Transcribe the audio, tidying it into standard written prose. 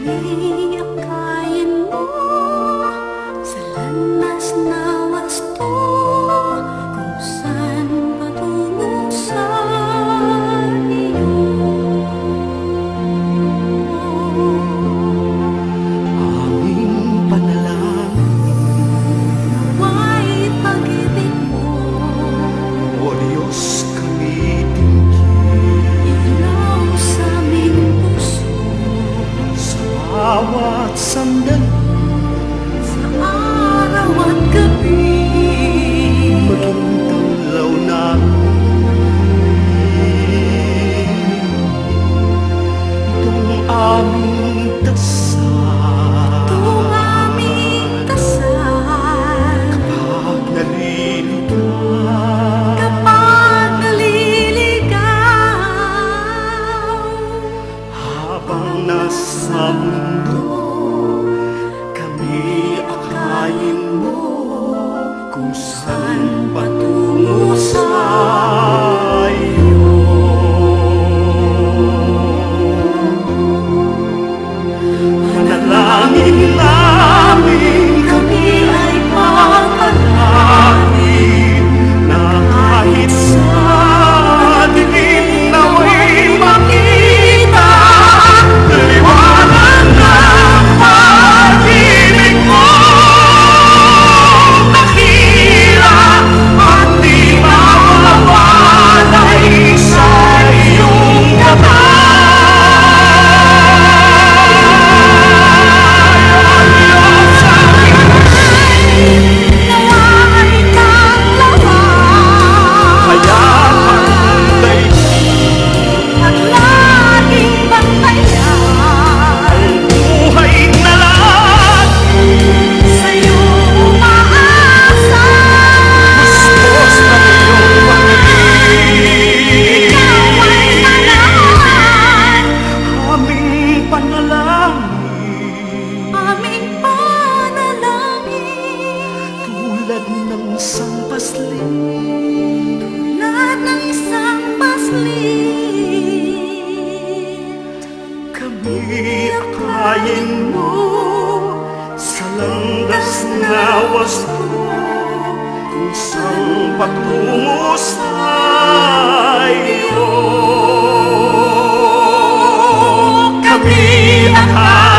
Kami akayin mo sa landas na wasto, kung saan patungo sa iyo. Aming panalangin, Nawa'y pag-ibig mo, O Diyos, kami tingin ilaw sa aming puso, sa bawat sandali. sa araw at gabi. Maging tanglaw namin itong aming dasal. Itong aming dasal, Pag naliligaw, kapag naliligaw, habang nasa mundo, kami akayin mo kung saan patungo sa iyo. Manalangin namin, kami ay pagpalain na kahit sa dilim nawa'y makita liwanag ng pag-ibig mo, dakila at di mawawalay sa iyong gabay. nawa'y tanglawan Kaya at laging bantayan buhay na lagi sa'yo umaasa. Diyos ng iyong pag-ibig. Ikaw ay manahan, Aming panalangin, aming panalangin, tulad ng isang pasling, tulad ng isang paslit. kami akayin mo sa landas na wasto, kung saan patungo sa iyo. Kami akayin